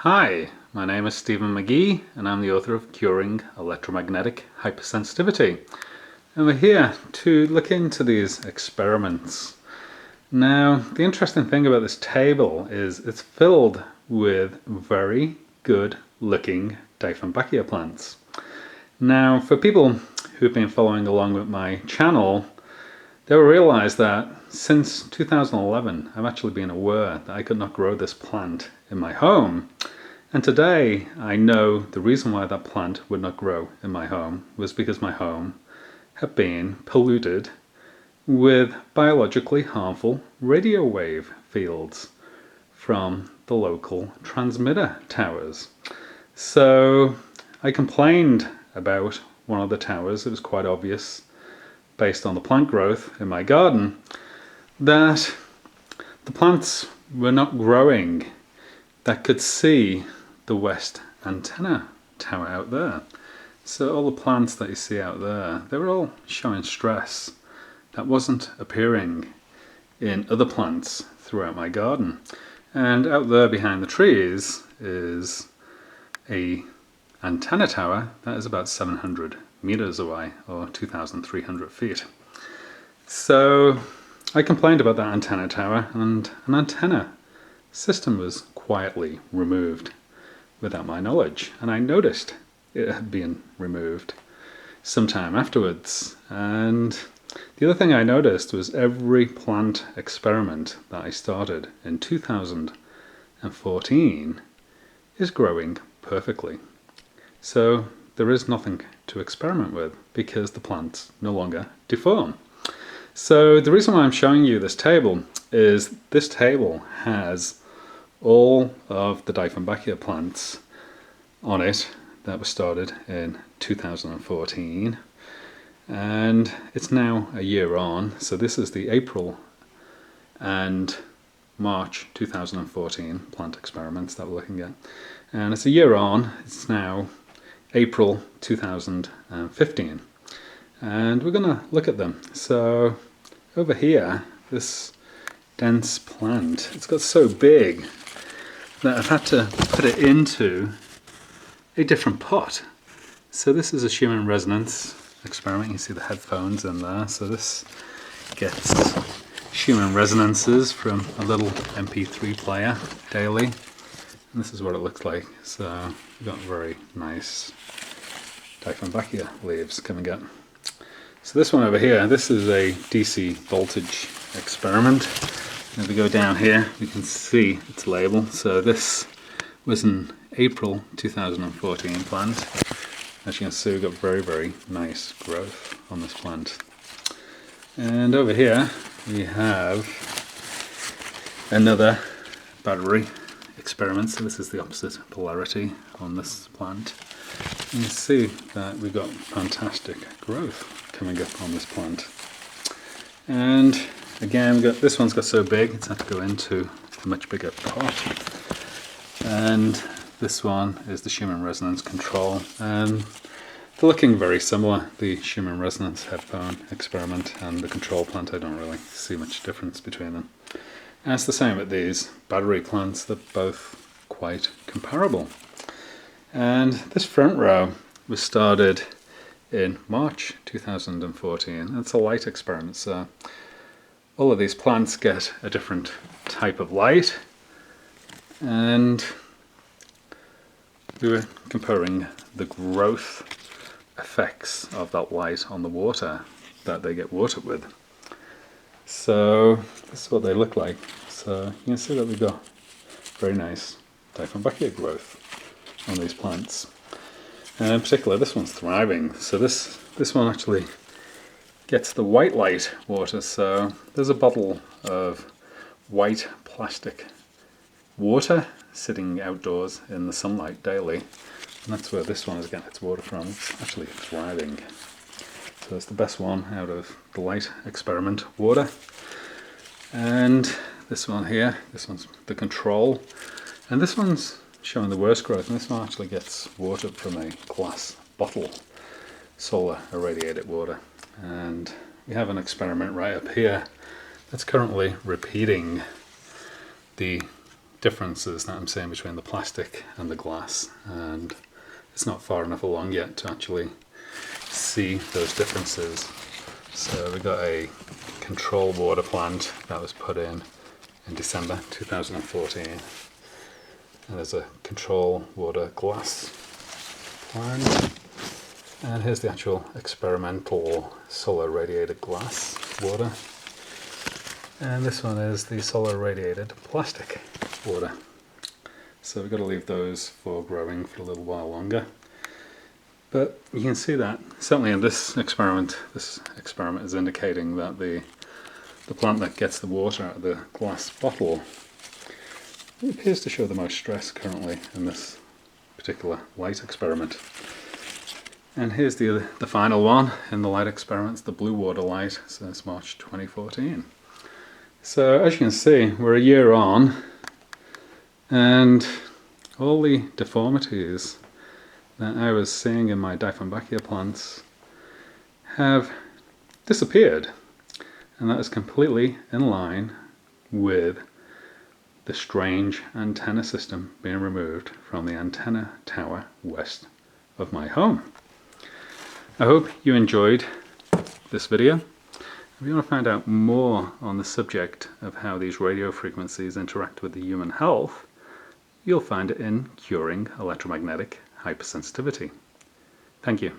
Hi, my name is Stephen McGee and I'm the author of Curing Electromagnetic Hypersensitivity. And we're here to look into these experiments. Now, the interesting thing about this table is it's filled with very good looking Dieffenbachia plants. Now, for people who've been following along with my channel, they'll realize that since 2011 I've actually been aware that I could not grow this plant in my home. And today I know the reason why that plant would not grow in my home was because my home had been polluted with biologically harmful radio wave fields from the local transmitter towers. So I complained about one of the towers. It was quite obvious, based on the plant growth in my garden, that the plants were not growing that could see the west antenna tower out there. So all the plants that you see out there, they were all showing stress that wasn't appearing in other plants throughout my garden. And out there behind the trees is a antenna tower that is about 700 meters away, or 2,300 feet. So I complained about that antenna tower, and an antenna system was quietly removed without my knowledge, and I noticed it had been removed sometime afterwards. And the other thing I noticed was every plant experiment that I started in 2014 is growing perfectly. So there is nothing to experiment with because the plants no longer deform. So the reason why I'm showing you this table is this table has all of the Dieffenbachia plants on it that were started in 2014, and it's now a year on. So this is the April and March 2014 plant experiments that we're looking at, and it's a year on. It's now April 2015, and we're going to look at them. So over here, this dense plant, it's got so big that I've had to put it into a different pot. So this is a Schumann resonance experiment. You see the headphones in there. So this gets Schumann resonances from a little MP3 player daily. And this is what it looks like. So we've got very nice Dieffenbachia leaves coming up. So this one over here, this is a DC voltage experiment. If we go down here, we can see its label. So this was an April 2014 plant. As you can see, we've got very, very nice growth on this plant. And over here, we have another battery experiment. So this is the opposite polarity on this plant. You can see that we've got fantastic growth coming up on this plant. And again, this one's got so big, it's had to go into a much bigger pot. And this one is the Schumann resonance control. And they're looking very similar, the Schumann resonance headphone experiment and the control plant. I don't really see much difference between them. And it's the same with these battery plants, they're both quite comparable. And this front row was started in March 2014. It's a light experiment, so all of these plants get a different type of light, and we were comparing the growth effects of that light on the water that they get watered with. So this is what they look like. So you can see that we've got very nice Dieffenbachia growth on these plants. And in particular, this one's thriving. So this one actually gets the white light water. So there's a bottle of white plastic water sitting outdoors in the sunlight daily, and that's where this one is getting its water from. It's actually thriving. So it's the best one out of the light experiment water. And this one here, this one's the control, and this one's showing the worst growth, and this one actually gets watered from a glass bottle, solar irradiated water. And we have an experiment right up here that's currently repeating the differences that I'm seeing between the plastic and the glass, and it's not far enough along yet to actually see those differences. So we got a control water plant that was put in December 2014, and there's a control water glass plant, and here's the actual experimental solar radiated glass water, and this one is the solar radiated plastic water. So we've got to leave those for growing for a little while longer. But you can see that certainly in this experiment is indicating that the plant that gets the water out of the glass bottle, it appears to show the most stress currently in this particular light experiment. And here's the final one in the light experiments, the blue water light, since March 2014. So as you can see, we're a year on, and all the deformities that I was seeing in my Dieffenbachia plants have disappeared, and that is completely in line with the strange antenna system being removed from the antenna tower west of my home. I hope you enjoyed this video. If you want to find out more on the subject of how these radio frequencies interact with the human health, you'll find it in Curing Electromagnetic Hypersensitivity. Thank you.